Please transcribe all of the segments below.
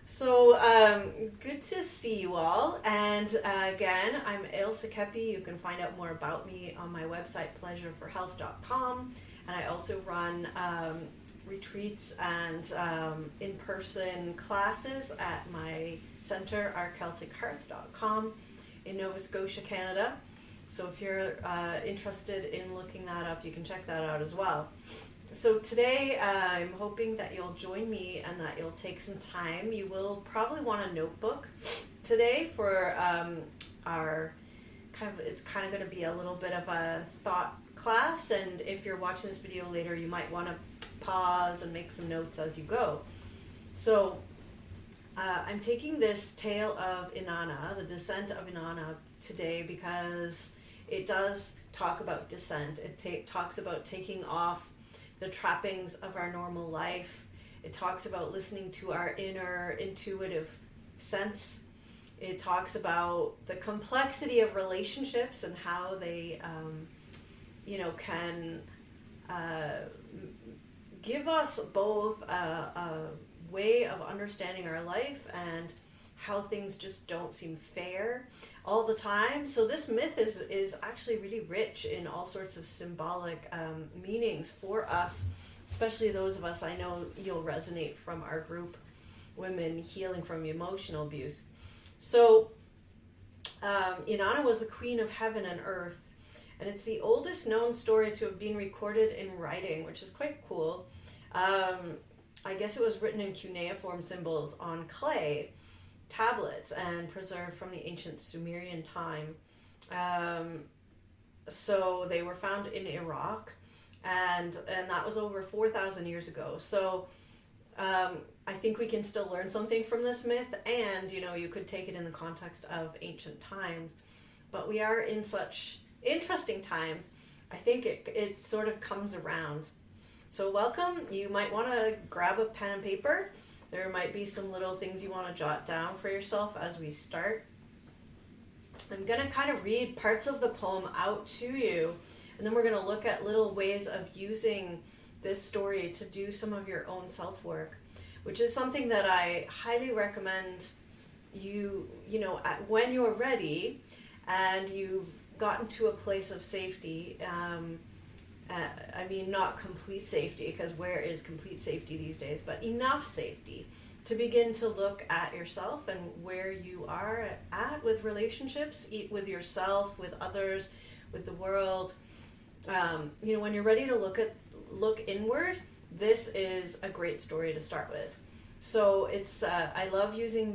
Good to see you all. And again, I'm Ailsa Kepi. You can find out more about me on my website, pleasureforhealth.com. And I also run retreats and in-person classes at my center, ourceltichearth.com in Nova Scotia, Canada. So if you're interested in looking that up, you can check that out as well. So today I'm hoping that you'll join me and that you'll take some time. You will probably want a notebook today for it's kind of going to be a little bit of a thought class, and if you're watching this video later, you might want to pause and make some notes as you go. So I'm taking this tale of Inanna, the descent of Inanna, today because it does talk about descent. It talks about taking off the trappings of our normal life. It talks about listening to our inner intuitive sense. It talks about the complexity of relationships and how they, can give us both a way of understanding our life and how things just don't seem fair all the time. So this myth is actually really rich in all sorts of symbolic meanings for us, especially those of us, I know you'll resonate from our group, Women Healing from Emotional Abuse. So Inanna was the queen of heaven and earth, and it's the oldest known story to have been recorded in writing, which is quite cool. I guess it was written in cuneiform symbols on clay tablets and preserved from the ancient Sumerian time. So they were found in Iraq, and that was over 4,000 years ago. So I think we can still learn something from this myth, and you could take it in the context of ancient times. But we are in such interesting times. I think it sort of comes around. So welcome. You might want to grab a pen and paper. There might be some little things you want to jot down for yourself as we start. I'm going to kind of read parts of the poem out to you, and then we're going to look at little ways of using this story to do some of your own self-work, which is something that I highly recommend when you're ready and you've gotten to a place of safety. Not complete safety, because where is complete safety these days, but enough safety to begin to look at yourself and where you are at with relationships, with yourself, with others, with the world. When you're ready to look inward, this is a great story to start with. So it's I love using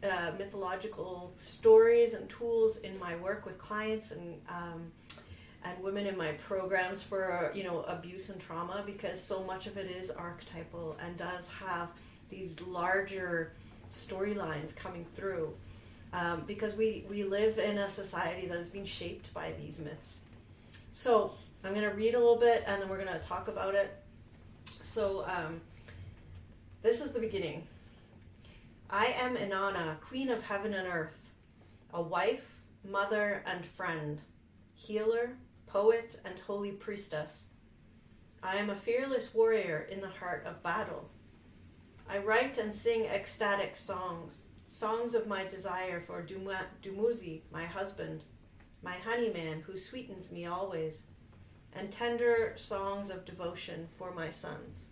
mythological stories and tools in my work with clients and women in my programs for abuse and trauma, because so much of it is archetypal and does have these larger storylines coming through, because we live in a society that has been shaped by these myths. So I'm going to read a little bit and then we're going to talk about it. So this is the beginning. I am Inanna, queen of heaven and earth, a wife, mother, and friend, healer, poet, and holy priestess. I am a fearless warrior in the heart of battle. I write and sing ecstatic songs of my desire for Dumuzi, my husband, my honeyman who sweetens me always, and tender songs of devotion for my sons.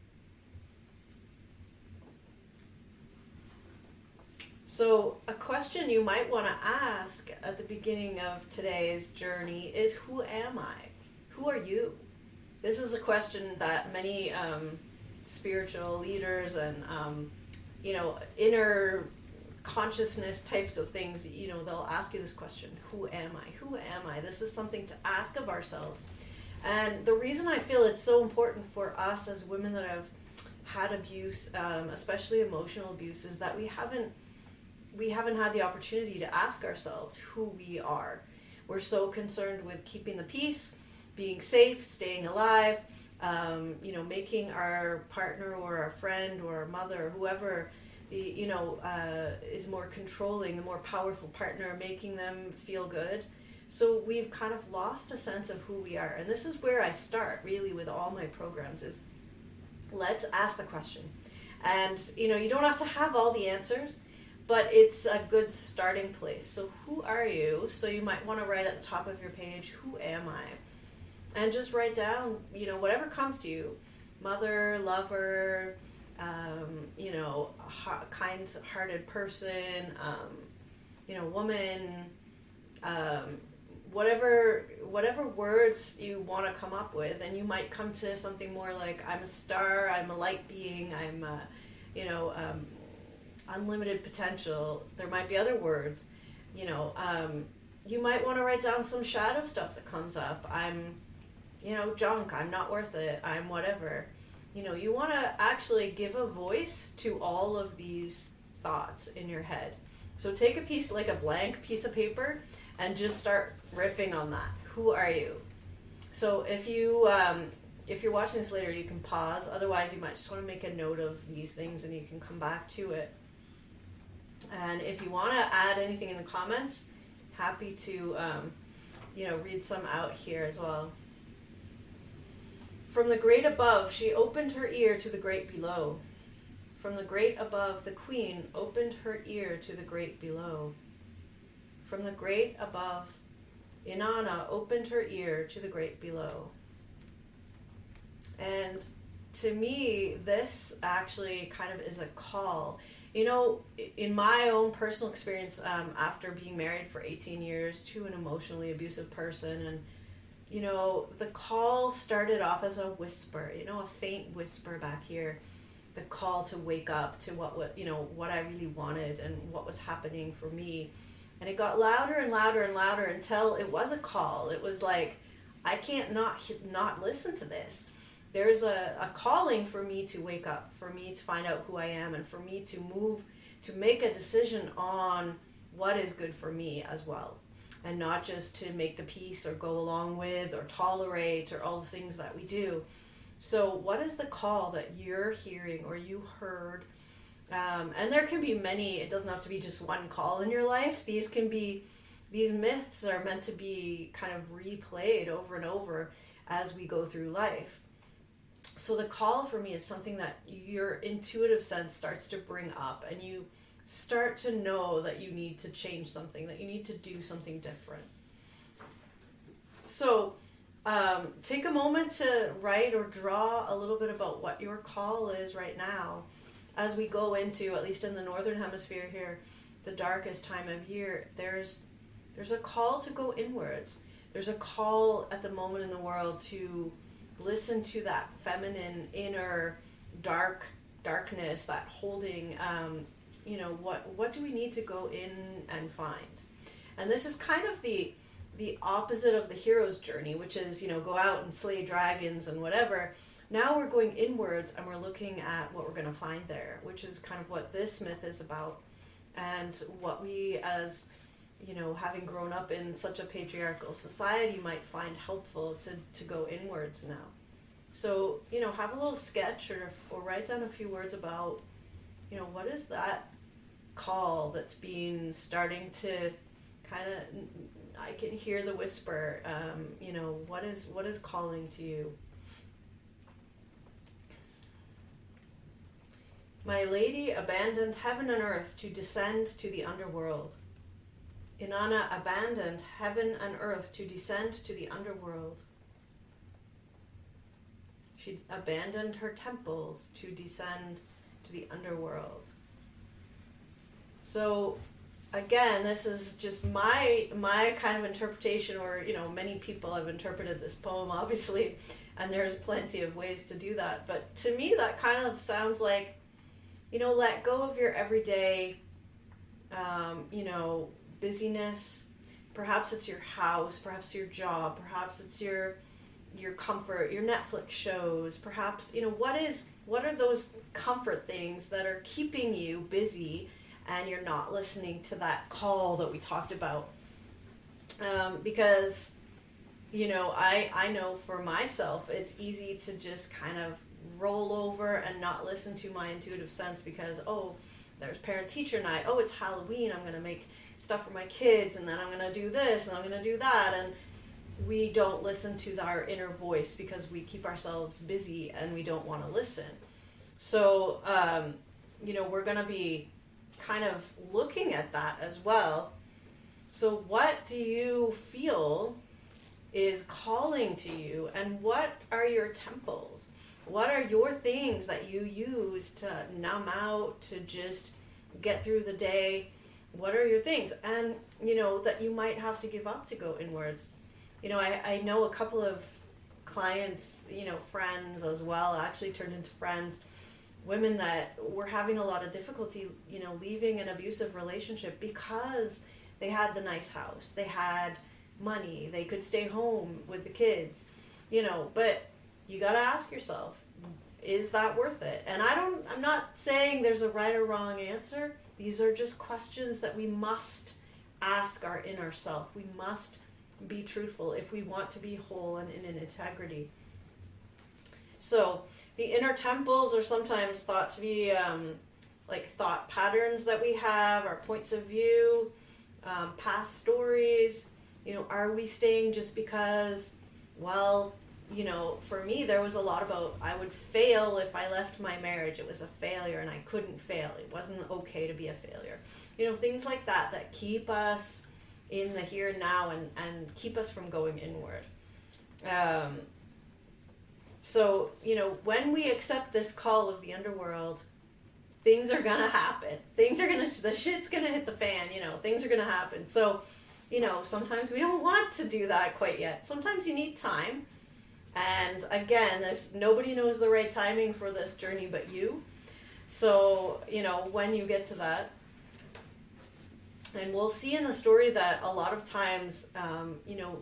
So a question you might want to ask at the beginning of today's journey is, who am I? Who are you? This is a question that many spiritual leaders and, inner consciousness types of things, they'll ask you this question, who am I? Who am I? This is something to ask of ourselves. And the reason I feel it's so important for us as women that have had abuse, especially emotional abuse, is that we haven't had the opportunity to ask ourselves who we are. We're so concerned with keeping the peace, being safe, staying alive, making our partner or our friend or our mother or whoever is more controlling, the more powerful partner, making them feel good. So we've kind of lost a sense of who we are. And this is where I start really with all my programs is, let's ask the question. And, you don't have to have all the answers, but it's a good starting place. So who are you? So you might want to write at the top of your page, who am I? And just write down, whatever comes to you. Mother, lover, kind-hearted person, woman, whatever words you want to come up with. And you might come to something more like, I'm a star, I'm a light being, I'm unlimited potential. There might be other words, you might want to write down some shadow stuff that comes up. I'm, junk, I'm not worth it, I'm whatever. You want to actually give a voice to all of these thoughts in your head. So take a piece, like a blank piece of paper, and just start riffing on that. Who are you? So if you're watching this later, you can pause. Otherwise, you might just want to make a note of these things and you can come back to it. And if you want to add anything in the comments, happy to, read some out here as well. From the great above, she opened her ear to the great below. From the great above, the queen opened her ear to the great below. From the great above, Inanna opened her ear to the great below. And to me, this actually kind of is a call. In my own personal experience, after being married for 18 years to an emotionally abusive person, and the call started off as a whisper, a faint whisper back here, the call to wake up to what I really wanted and what was happening for me. And it got louder and louder and louder until it was a call. It was like, I can't not listen to this. There's a calling for me to wake up, for me to find out who I am, and for me to make a decision on what is good for me as well. And not just to make the peace or go along with or tolerate or all the things that we do. So what is the call that you're hearing or you heard? And there can be many. It doesn't have to be just one call in your life. These myths are meant to be kind of replayed over and over as we go through life. So the call for me is something that your intuitive sense starts to bring up, and you start to know that you need to change something, that you need to do something different. So take a moment to write or draw a little bit about what your call is right now as we go into, at least in the northern hemisphere here, the darkest time of year. There's a call to go inwards. There's a call at the moment in the world to listen to that feminine inner darkness, that holding, what do we need to go in and find? And this is kind of the opposite of the hero's journey, which is, go out and slay dragons and whatever. Now we're going inwards and we're looking at what we're going to find there, which is kind of what this myth is about, and what we as, having grown up in such a patriarchal society might find helpful to go inwards now. So, have a little sketch or write down a few words about, what is that call that's been starting to kind of, I can hear the whisper, what is calling to you? My lady abandoned heaven and earth to descend to the underworld. Inanna abandoned heaven and earth to descend to the underworld. She abandoned her temples to descend to the underworld. So, again, this is just my kind of interpretation, or, many people have interpreted this poem, obviously, and there's plenty of ways to do that. But to me, that kind of sounds like, let go of your everyday, busyness. Perhaps it's your house, perhaps your job, perhaps it's your comfort, your Netflix shows, perhaps, what are those comfort things that are keeping you busy and you're not listening to that call that we talked about? Because, I know for myself, it's easy to just kind of roll over and not listen to my intuitive sense because, there's parent-teacher night, it's Halloween, I'm going to make stuff for my kids, and then I'm going to do this, and I'm going to do that, and we don't listen to our inner voice because we keep ourselves busy and we don't want to listen. So, we're going to be kind of looking at that as well. So what do you feel is calling to you, and what are your temples? What are your things that you use to numb out, to just get through the day? What are your things? And, that you might have to give up to go inwards. I know a couple of clients, friends as well, actually turned into friends, women that were having a lot of difficulty, leaving an abusive relationship because they had the nice house, they had money, they could stay home with the kids, but you got to ask yourself, is that worth it? And I'm not saying there's a right or wrong answer. These are just questions that we must ask our inner self. We must be truthful if we want to be whole and in an integrity. So the inner temples are sometimes thought to be like thought patterns that we have, our points of view, past stories. Are we staying just because, for me, there was a lot about I would fail if I left my marriage. It was a failure and I couldn't fail. It wasn't okay to be a failure. Things like that keep us in the here and now and keep us from going inward. So, when we accept this call of the underworld, things are going to happen. The shit's going to hit the fan, things are going to happen. So, sometimes we don't want to do that quite yet. Sometimes you need time. And again, nobody knows the right timing for this journey but you. So, when you get to that, and we'll see in the story that a lot of times,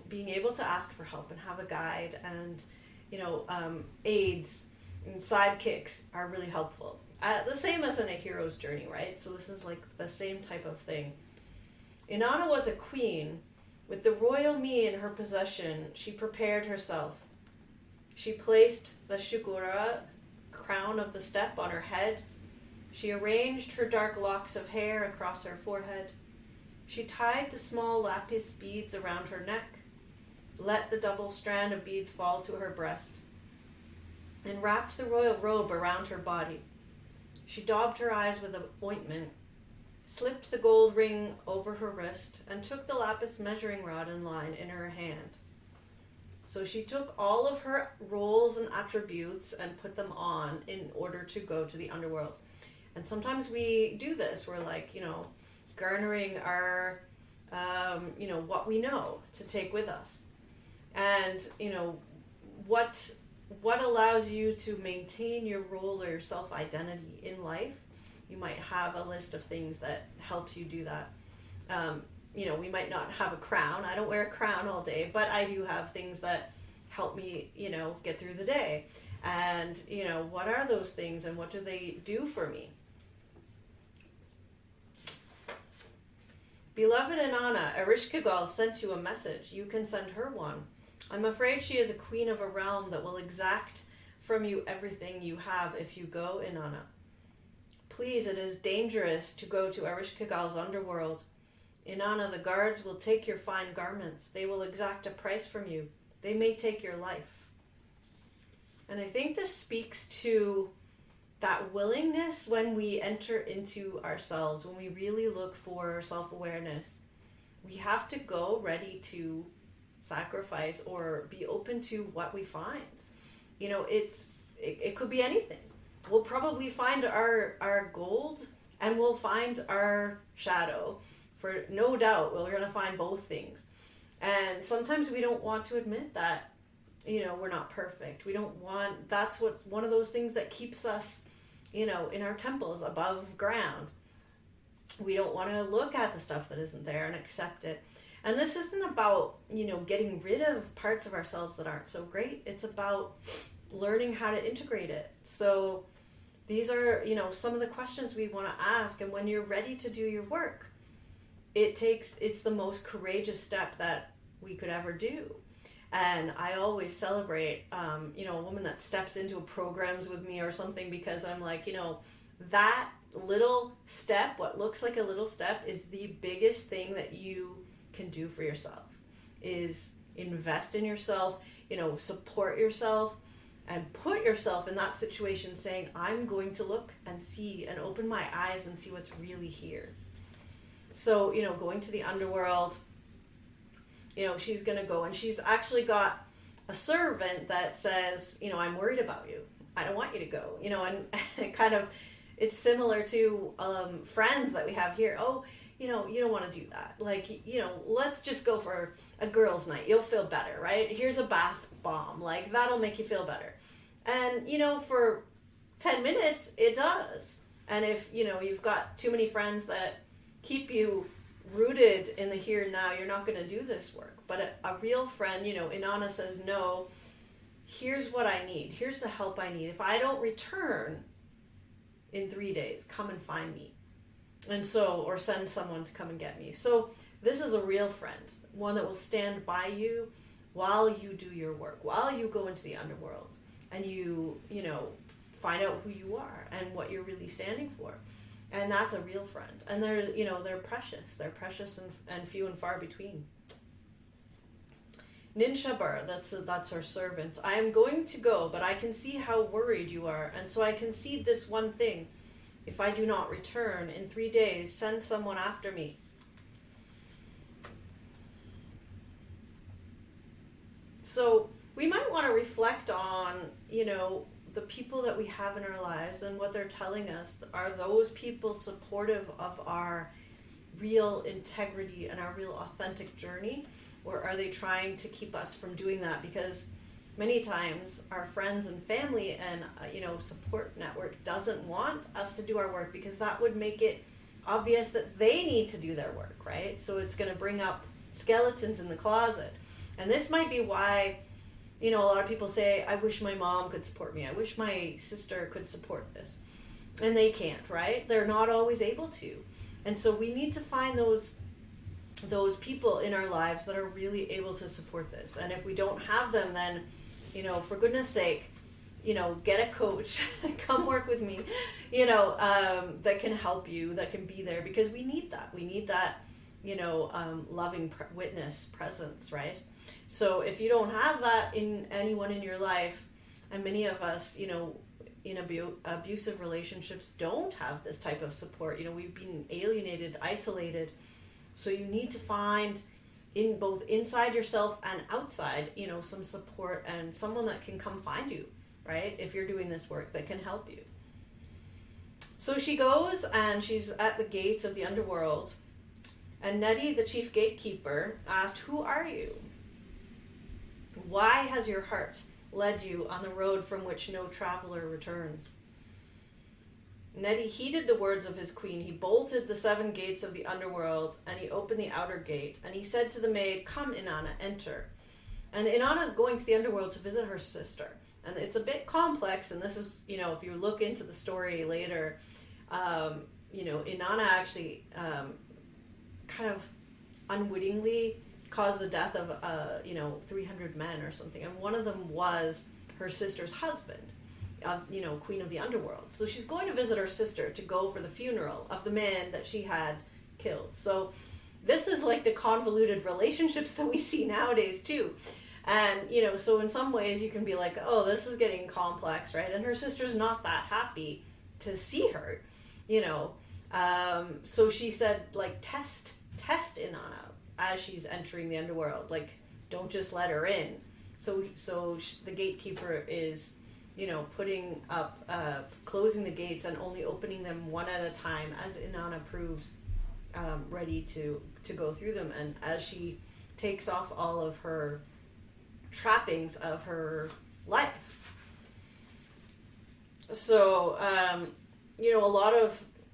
being able to ask for help and have a guide and, aids and sidekicks are really helpful. The same as in a hero's journey, right? So this is like the same type of thing. Inanna was a queen. With the royal me in her possession, she prepared herself. She placed the shukura, crown of the steppe, on her head. She arranged her dark locks of hair across her forehead. She tied the small lapis beads around her neck, let the double strand of beads fall to her breast, and wrapped the royal robe around her body. She daubed her eyes with ointment, slipped the gold ring over her wrist, and took the lapis measuring rod and line in her hand. So she took all of her roles and attributes and put them on in order to go to the underworld. And sometimes we do this. We're like, garnering our, what we know to take with us. And, what allows you to maintain your role or your self-identity in life. You might have a list of things that helps you do that. We might not have a crown. I don't wear a crown all day, but I do have things that help me, get through the day. And, what are those things and what do they do for me? Beloved Inanna, Ereshkigal sent you a message. You can send her one. I'm afraid she is a queen of a realm that will exact from you everything you have if you go, Inanna. Please, it is dangerous to go to Ereshkigal's underworld. Inanna, the guards will take your fine garments. They will exact a price from you. They may take your life. And I think this speaks to that willingness when we enter into ourselves, when we really look for self-awareness. We have to go ready to sacrifice or be open to what we find. It could be anything. We'll probably find our gold and we'll find our shadow. For no doubt, we're going to find both things. And sometimes we don't want to admit that, we're not perfect. That's one of those things that keeps us, in our temples above ground. We don't want to look at the stuff that isn't there and accept it. And this isn't about, getting rid of parts of ourselves that aren't so great. It's about learning how to integrate it. So these are, some of the questions we want to ask. And when you're ready to do your work, it's the most courageous step that we could ever do. And I always celebrate, a woman that steps into programs with me or something, because I'm like, that little step, what looks like a little step, is the biggest thing that you can do for yourself, is invest in yourself, support yourself, and put yourself in that situation saying, I'm going to look and see and open my eyes and see what's really here. So, going to the underworld, she's going to go, and she's actually got a servant that says, I'm worried about you. I don't want you to go, and it kind of, it's similar to friends that we have here. Oh, you don't want to do that. Like, let's just go for a girls' night. You'll feel better, right? Here's a bath bomb. Like, that'll make you feel better. And, for 10 minutes, it does. And if, you've got too many friends that keep you rooted in the here and now, you're not going to do this work. But a real friend, Inanna says, no, here's what I need. Here's the help I need. If I don't return in 3 days, come and find me. And so, or send someone to come and get me. So this is a real friend, one that will stand by you while you do your work, while you go into the underworld and you find out who you are and what you're really standing for. And that's a real friend. And they're precious. They're precious and few and far between. Ninshabar, that's her servant. I am going to go, but I can see how worried you are. And so I concede this one thing. If I do not return in 3 days, send someone after me. So we might want to reflect on, the people that we have in our lives and what they're telling us. Are those people supportive of our real integrity and our real authentic journey? Or are they trying to keep us from doing that? Because many times our friends and family and, support network doesn't want us to do our work because that would make it obvious that they need to do their work, right? So it's going to bring up skeletons in the closet. And this might be why, a lot of people say, I wish my mom could support me. I wish my sister could support this. And they can't, right? They're not always able to. And so we need to find those people in our lives that are really able to support this. And if we don't have them, then, for goodness sake, get a coach, come work with me, that can help you, that can be there, because we need that. We need that, loving witness presence, right? So if you don't have that in anyone in your life, and many of us, in abusive relationships don't have this type of support, we've been alienated, isolated. So you need to find in both inside yourself and outside, some support and someone that can come find you, right? If you're doing this work, that can help you. So she goes and she's at the gates of the underworld. And Nettie, the chief gatekeeper, asked, who are you? Why has your heart led you on the road from which no traveler returns? Nettie heeded the words of his queen. He bolted the 7 gates of the underworld, and he opened the outer gate. And he said to the maid, come, Inanna, enter. And Inanna is going to the underworld to visit her sister. And it's a bit complex, and this is, if you look into the story later, Inanna actually kind of unwittingly caused the death of, 300 men or something. And one of them was her sister's husband. Queen of the underworld. So she's going to visit her sister to go for the funeral of the man that she had killed. So this is like the convoluted relationships that we see nowadays too. And, so in some ways you can be like, oh, this is getting complex, right? And her sister's not that happy to see her, So she said, like, test Inanna as she's entering the underworld. Like, don't just let her in. So the gatekeeper is, putting up, closing the gates and only opening them one at a time as Inanna proves ready to go through them. And as she takes off all of her trappings of her life. So,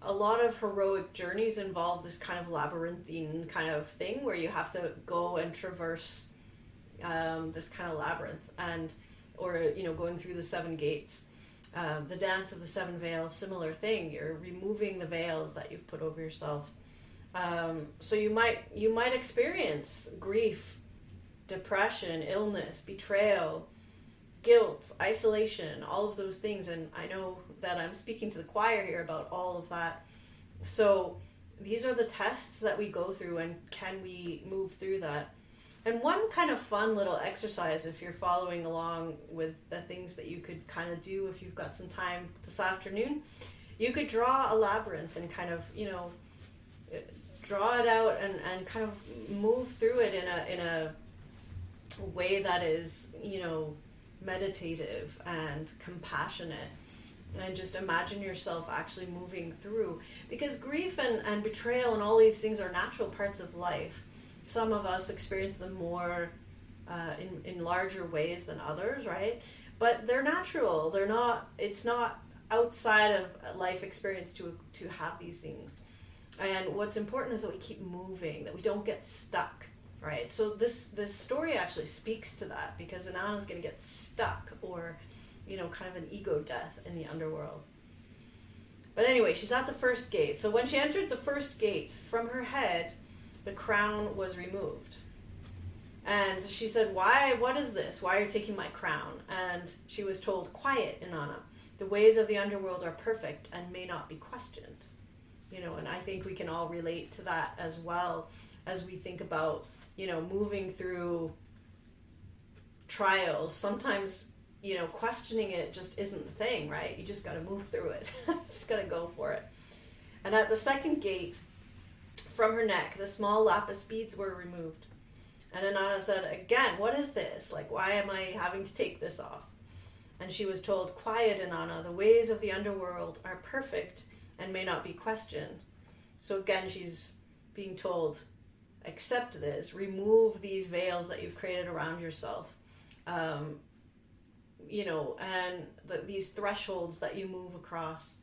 a lot of heroic journeys involve this kind of labyrinthine kind of thing where you have to go and traverse this kind of labyrinth or going through the 7 gates. The dance of the 7 veils, similar thing. You're removing the veils that you've put over yourself. So you might experience grief, depression, illness, betrayal, guilt, isolation, all of those things. And I know that I'm speaking to the choir here about all of that. So these are the tests that we go through, and can we move through that? And one kind of fun little exercise, if you're following along with the things that you could kind of do if you've got some time this afternoon, you could draw a labyrinth and kind of, draw it out and kind of move through it in a way that is, meditative and compassionate. And just imagine yourself actually moving through. Because grief and betrayal and all these things are natural parts of life. Some of us experience them more in larger ways than others, right? But they're natural. It's not outside of life experience to have these things. And what's important is that we keep moving, that we don't get stuck, right? So this story actually speaks to that, because Inanna's going to get stuck, or kind of an ego death in the underworld. But anyway, she's at the first gate. So when she entered the first gate, from her head, the crown was removed. And she said, what is this? Why are you taking my crown? And she was told, quiet, Inanna. The ways of the underworld are perfect and may not be questioned. And I think we can all relate to that as well, as we think about, moving through trials. Sometimes, questioning it just isn't the thing, right? You just got to move through it. Just got to go for it. And at the second gate, from her neck, the small lapis beads were removed. And Inanna said, again, what is this? Like, why am I having to take this off? And she was told, quiet, Inanna, the ways of the underworld are perfect and may not be questioned. So again, she's being told, accept this, remove these veils that you've created around yourself. And these thresholds that you move across.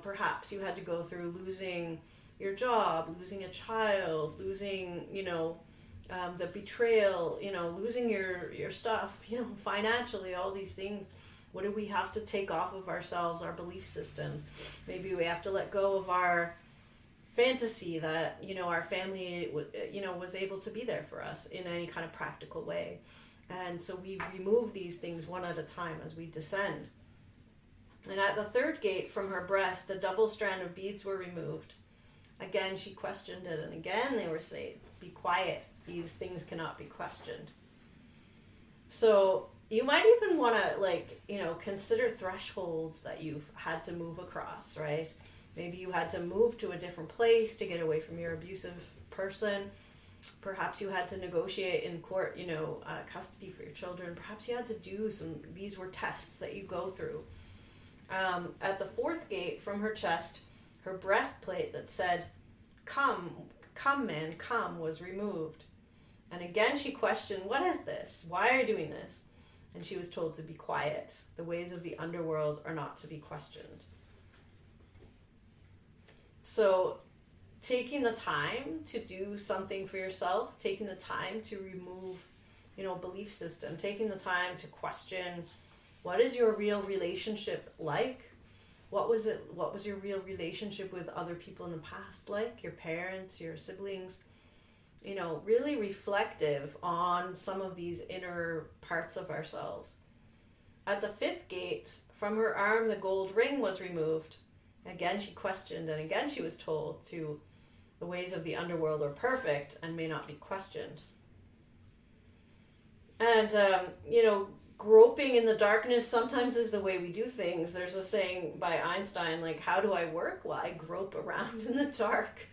Perhaps you had to go through losing your job, losing a child, losing, the betrayal, losing your stuff, financially, all these things. What do we have to take off of ourselves, our belief systems? Maybe we have to let go of our fantasy that, our family, was able to be there for us in any kind of practical way. And so we remove these things one at a time as we descend. And at the third gate, from her breast, the double strand of beads were removed. Again, she questioned it, and again they were saying, be quiet. These things cannot be questioned. So you might even want to, consider thresholds that you've had to move across, right? Maybe you had to move to a different place to get away from your abusive person. Perhaps you had to negotiate in court, custody for your children. Perhaps you had to do these were tests that you go through. At the fourth gate, from her chest, her breastplate that said, come, man, come, was removed. And again she questioned, what is this? Why are you doing this? And she was told to be quiet. The ways of the underworld are not to be questioned. So taking the time to do something for yourself, taking the time to remove, belief system, taking the time to question, what is your real relationship like? What was your real relationship with other people in the past like? Your parents, your siblings? Really reflective on some of these inner parts of ourselves. At the fifth gate, from her arm, the gold ring was removed. Again, she questioned, and again she was told the ways of the underworld are perfect and may not be questioned. And, groping in the darkness sometimes is the way we do things. There's a saying by Einstein, how do I work? Well, I grope around in the dark.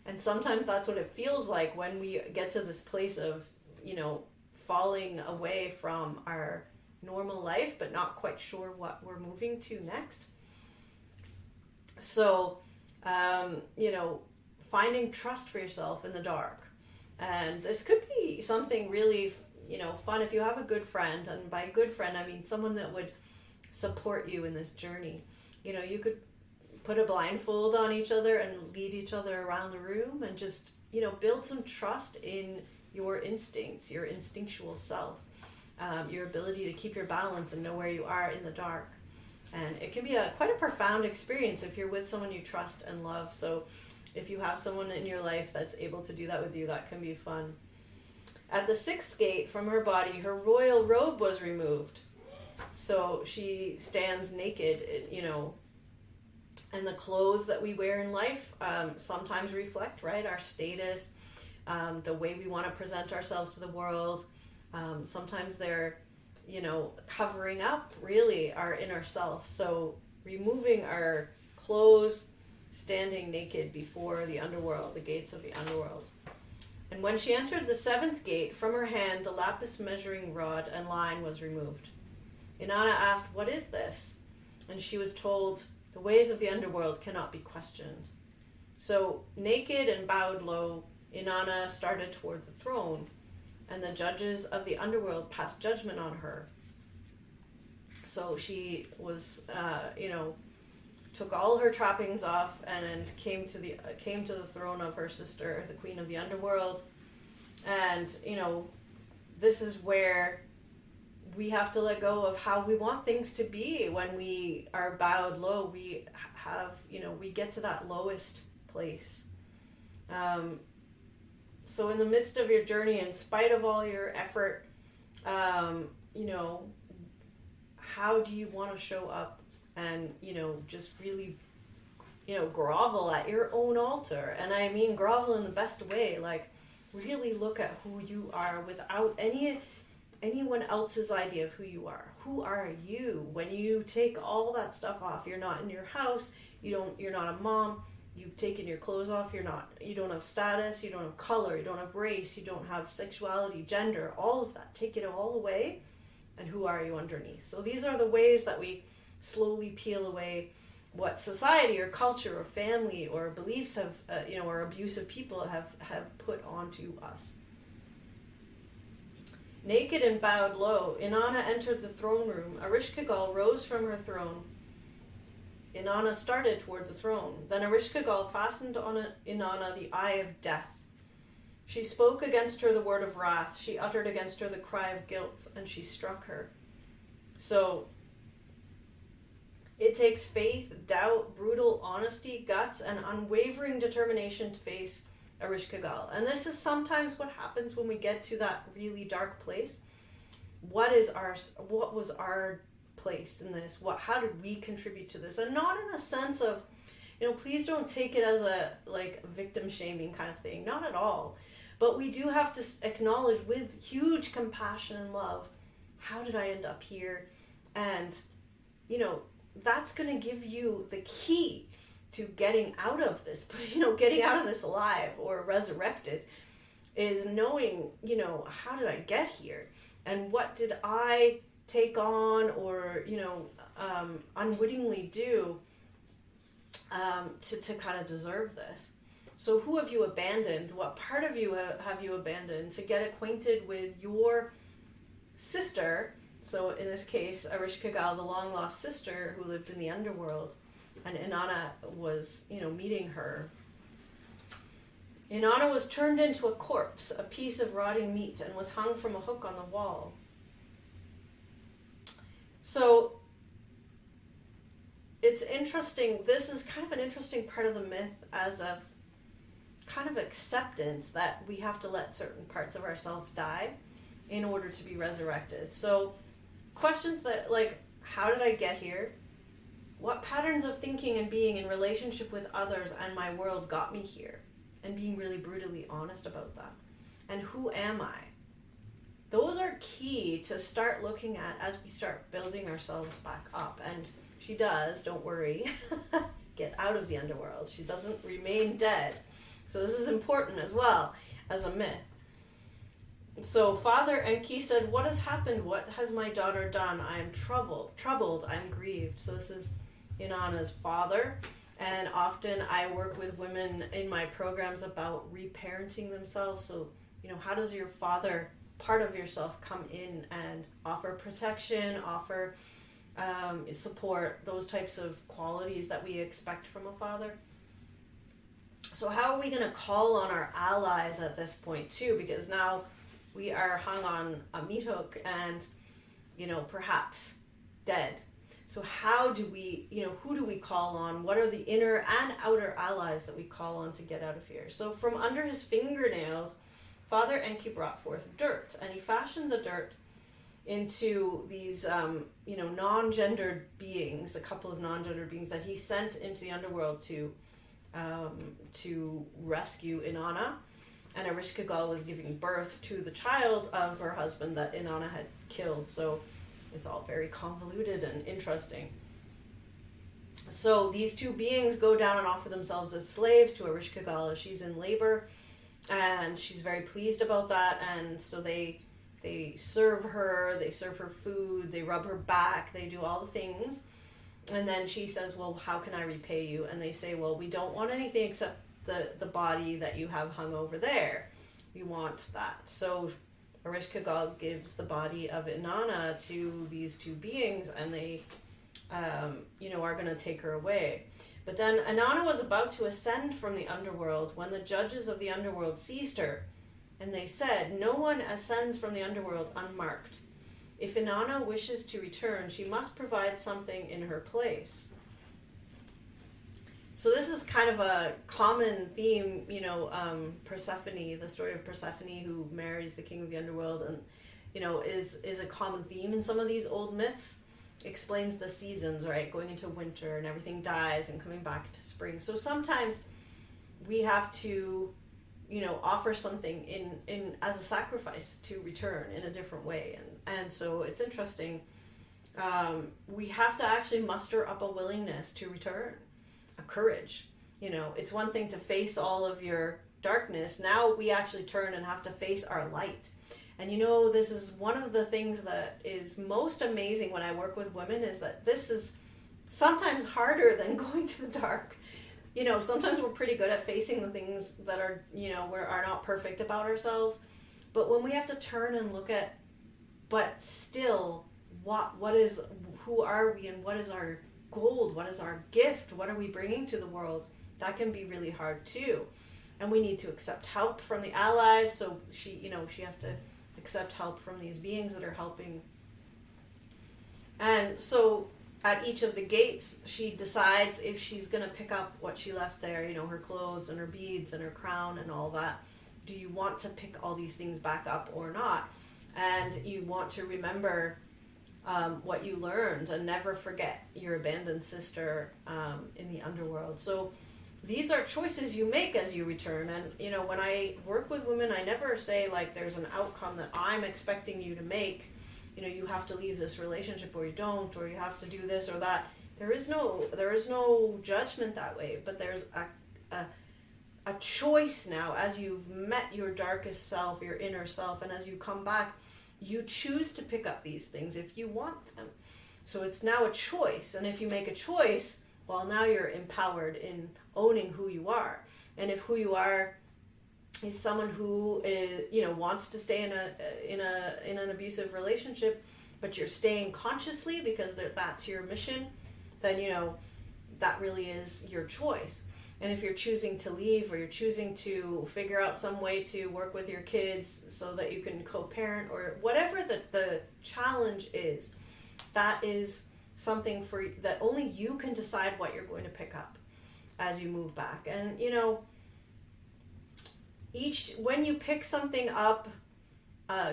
And sometimes that's what it feels like when we get to this place of, falling away from our normal life, but not quite sure what we're moving to next. So, finding trust for yourself in the dark. And this could be something really, fun if you have a good friend. And by good friend, I mean someone that would support you in this journey. You could put a blindfold on each other and lead each other around the room and just, build some trust in your instincts, your instinctual self, your ability to keep your balance and know where you are in the dark. And it can be quite a profound experience if you're with someone you trust and love. So if you have someone in your life that's able to do that with you, that can be fun. At the sixth gate, from her body, her royal robe was removed. So she stands naked, and the clothes that we wear in life sometimes reflect, right, our status. the way we want to present ourselves to the world. Sometimes they're, covering up really our inner self. So removing our clothes, standing naked before the underworld, the gates of the underworld. And when she entered the seventh gate, from her hand the lapis measuring rod and line was removed. Inanna asked, "What is this?" And she was told, "The ways of the underworld cannot be questioned." So, naked and bowed low, Inanna started toward the throne, and the judges of the underworld passed judgment on her. So she was, took all her trappings off and came to the throne of her sister, the queen of the underworld. And, this is where we have to let go of how we want things to be. When we are bowed low, we have, we get to that lowest place. So in the midst of your journey, in spite of all your effort, how do you want to show up and, just really, grovel at your own altar? And I mean grovel in the best way, like really look at who you are without anyone else's idea of who you are. Who are you? When you take all that stuff off, you're not in your house, you're not a mom, you've taken your clothes off, you don't have status, you don't have color, you don't have race, you don't have sexuality, gender, all of that. Take it all away, and who are you underneath? So these are the ways that we slowly peel away what society or culture or family or beliefs have, or abusive people have put onto us. Naked and bowed low, Inanna entered the throne room. Ereshkigal rose from her throne. Inanna started toward the throne. Then Ereshkigal fastened on Inanna the eye of death. She spoke against her the word of wrath. She uttered against her the cry of guilt, and she struck her. So it takes faith, doubt, brutal honesty, guts, and unwavering determination to face Ereshkigal. And this is sometimes what happens when we get to that really dark place. What was our place in this? How did we contribute to this? And not in a sense of, please don't take it as a victim shaming kind of thing. Not at all. But we do have to acknowledge with huge compassion and love, how did I end up here? And, that's going to give you the key to getting out of this, getting out of this alive or resurrected, is knowing, how did I get here? And what did I take on or, unwittingly do to kind of deserve this? So who have you abandoned? What part of you have you abandoned to get acquainted with your sister? So in this case, Ereshkigal, the long-lost sister who lived in the underworld, and Inanna was, meeting her. Inanna was turned into a corpse, a piece of rotting meat, and was hung from a hook on the wall. So it's interesting. This is kind of an interesting part of the myth as of kind of acceptance that we have to let certain parts of ourselves die in order to be resurrected. So questions that how did I get here? What patterns of thinking and being in relationship with others and my world got me here? And being really brutally honest about that. And who am I? Those are key to start looking at as we start building ourselves back up. And she does, don't worry, get out of the underworld. She doesn't remain dead. So this is important as well as a myth. So Father Enki said, "What has happened? What has my daughter done? I am troubled, I am grieved." So this is Inanna's father. And often I work with women in my programs about reparenting themselves. So, how does your father, part of yourself, come in and offer protection, offer support, those types of qualities that we expect from a father? So how are we going to call on our allies at this point too? Because now we are hung on a meat hook and, perhaps dead. So how do we, who do we call on? What are the inner and outer allies that we call on to get out of here? So from under his fingernails, Father Enki brought forth dirt, and he fashioned the dirt into these, non-gendered beings, a couple of non-gendered beings that he sent into the underworld to rescue Inanna. and Ereshkigal was giving birth to the child of her husband that Inanna had killed. So it's all very convoluted and interesting. So these two beings go down and offer themselves as slaves to Ereshkigal as she's in labor, and she's very pleased about that. And so they serve her food, they rub her back, they do all the things. And then she says, well, how can I repay you? And they say, well, we don't want anything except the body that you have hung over there. We want that. So Ereshkigal gives the body of Inanna to these two beings, and they, are going to take her away. But then Inanna was about to ascend from the underworld when the judges of the underworld seized her, and they said, no one ascends from the underworld unmarked. If Inanna wishes to return, she must provide something in her place. So this is kind of a common theme, Persephone, the story of Persephone who marries the king of the underworld, and, is a common theme in some of these old myths. Explains the seasons, right? Going into winter and everything dies and coming back to spring. So sometimes we have to, offer something in as a sacrifice to return in a different way. And so it's interesting. We have to actually muster up a willingness to return. A courage. It's one thing to face all of your darkness. Now we actually turn and have to face our light. And this is one of the things that is most amazing when I work with women, is that this is sometimes harder than going to the dark. Sometimes we're pretty good at facing the things that are, are not perfect about ourselves. But when we have to turn and look at, but still, who are we, and what is our gold, what is our gift, what are we bringing to the world? That can be really hard too. And we need to accept help from the allies. So she has to accept help from these beings that are helping. And so at each of the gates, she decides if she's going to pick up what she left there, her clothes and her beads and her crown and all that. Do you want to pick all these things back up or not? And you want to remember what you learned and never forget your abandoned sister in the underworld. So these are choices you make as you return. And, when I work with women, I never say, there's an outcome that I'm expecting you to make. You have to leave this relationship or you don't, or you have to do this or that. There is no judgment that way, but there's a choice now as you've met your darkest self, your inner self, and as you come back, you choose to pick up these things if you want them. So it's now a choice. And if you make a choice, well, now you're empowered in owning who you are. And if who you are is someone who is, wants to stay in an abusive relationship, but you're staying consciously because that's your mission, then, that really is your choice. And if you're choosing to leave, or you're choosing to figure out some way to work with your kids so that you can co-parent, or whatever the challenge is, that is something that only you can decide what you're going to pick up as you move back. And, when you pick something up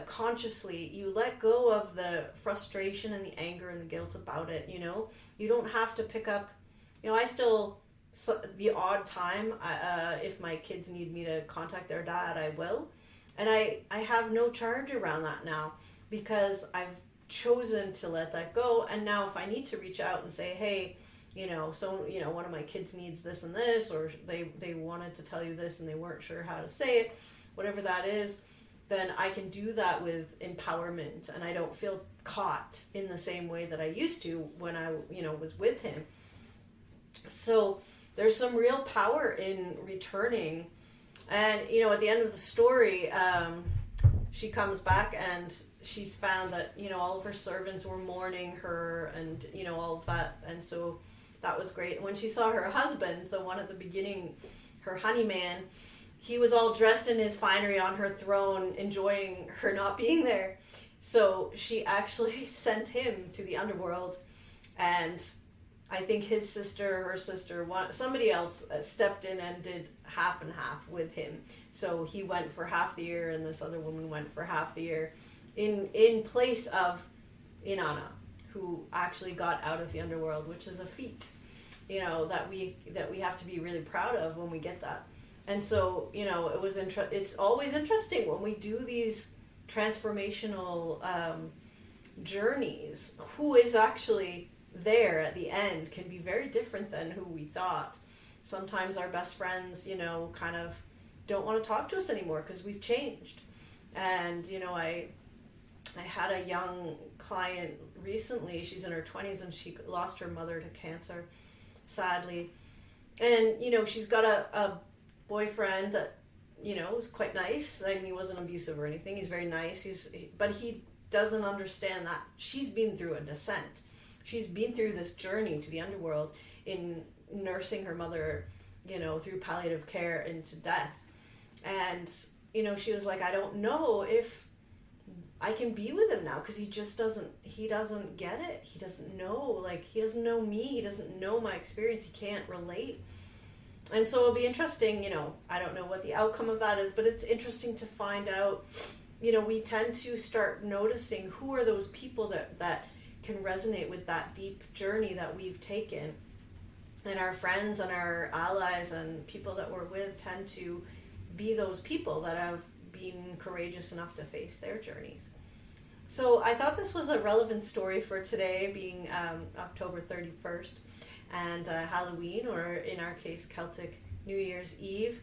consciously, you let go of the frustration and the anger and the guilt about it. You don't have to pick up, I still, the odd time, if my kids need me to contact their dad, I will. And I have no charge around that now, because I've chosen to let that go. And now if I need to reach out and say, hey, one of my kids needs this and this, or they wanted to tell you this and they weren't sure how to say it, whatever that is, then I can do that with empowerment, and I don't feel caught in the same way that I used to when I, was with him. So there's some real power in returning. And, at the end of the story, she comes back and she's found that, all of her servants were mourning her and, all of that. And so that was great. And when she saw her husband, the one at the beginning, her honeyman, he was all dressed in his finery on her throne, enjoying her not being there. So she actually sent him to the underworld, and I think her sister, somebody else stepped in and did half and half with him. So he went for half the year, and this other woman went for half the year, in place of Inanna, who actually got out of the underworld, which is a feat, that we have to be really proud of when we get that. And so, it's always interesting when we do these transformational journeys. Who is actually there at the end can be very different than who we thought. Sometimes our best friends, kind of don't want to talk to us anymore because we've changed. And, I had a young client recently. She's in her 20s and she lost her mother to cancer, sadly. And, she's got a boyfriend that, was quite nice. I mean, he wasn't abusive or anything. He's very nice. But he doesn't understand that she's been through a descent. She's been through this journey to the underworld in nursing her mother, through palliative care into death. And, she was like, I don't know if I can be with him now, because he doesn't get it. He doesn't know, he doesn't know me. He doesn't know my experience. He can't relate. And so it'll be interesting, I don't know what the outcome of that is, but it's interesting to find out, we tend to start noticing who are those people that can resonate with that deep journey that we've taken. And our friends and our allies and people that we're with tend to be those people that have been courageous enough to face their journeys. So I thought this was a relevant story for today, being October 31st and Halloween, or in our case, Celtic New Year's Eve.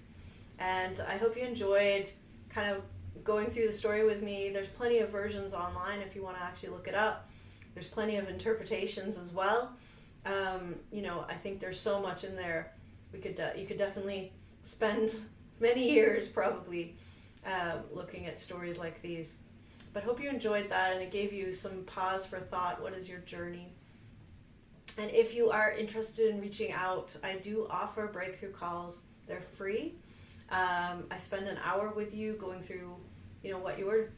And I hope you enjoyed kind of going through the story with me. There's plenty of versions online if you want to actually look it up. There's plenty of interpretations as well. I think there's so much in there. You could definitely spend many years probably looking at stories like these. But hope you enjoyed that and it gave you some pause for thought. What is your journey? And if you are interested in reaching out, I do offer breakthrough calls. They're free. I spend an hour with you going through, what your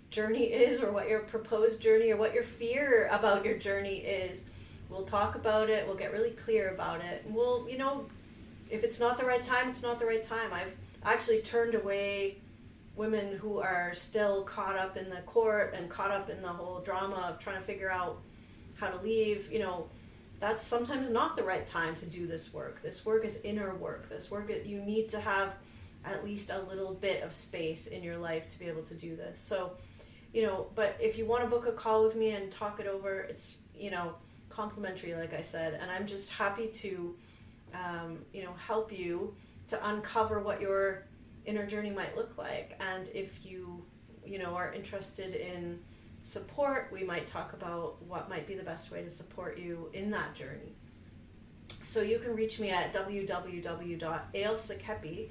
journey is, or what your proposed journey, or what your fear about your journey is. We'll talk about it. We'll get really clear about it. And we'll, if it's not the right time, it's not the right time. I've actually turned away women who are still caught up in the court and caught up in the whole drama of trying to figure out how to leave. That's sometimes not the right time to do this work. This work is inner work. This work, you need to have at least a little bit of space in your life to be able to do this. So, but if you want to book a call with me and talk it over, it's, complimentary, like I said, and I'm just happy to, help you to uncover what your inner journey might look like. And if you, are interested in support, we might talk about what might be the best way to support you in that journey. So you can reach me at www.ailsakeppie,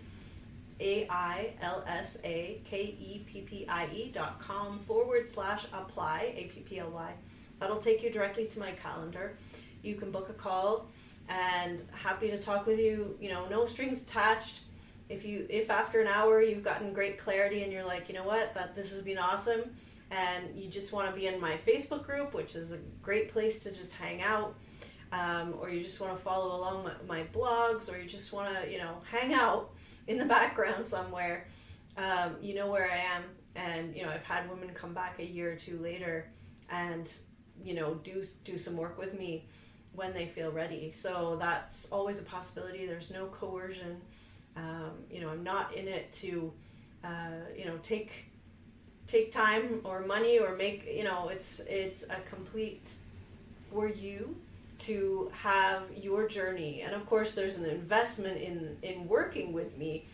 AILSAKEPPIE.com/apply, APPLY. That'll take you directly to my calendar. You can book a call, and happy to talk with you. No strings attached. If after an hour you've gotten great clarity and you're like, this has been awesome, and you just want to be in my Facebook group, which is a great place to just hang out, or you just want to follow along my blogs, or you just want to, hang out in the background somewhere, you know where I am. And, I've had women come back a year or two later and, do some work with me when they feel ready. So that's always a possibility. There's no coercion. I'm not in it to, take time or money or make, it's a complete for you to have your journey. And of course there's an investment in working with me,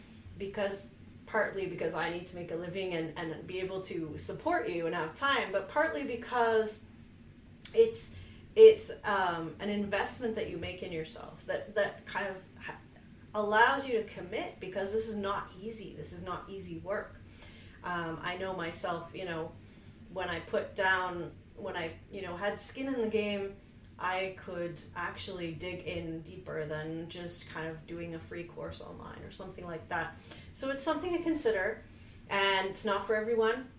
partly because I need to make a living and be able to support you and have time, but partly because it's an investment that you make in yourself that kind of allows you to commit, because this is not easy. This is not easy work. I know myself, when I had skin in the game, I could actually dig in deeper than just kind of doing a free course online or something like that. So it's something to consider, and it's not for everyone.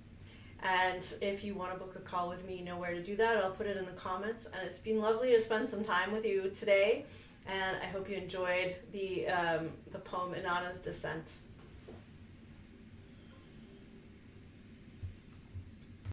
And if you want to book a call with me, you know where to do that. I'll put it in the comments. And it's been lovely to spend some time with you today. And I hope you enjoyed the poem Inanna's Descent.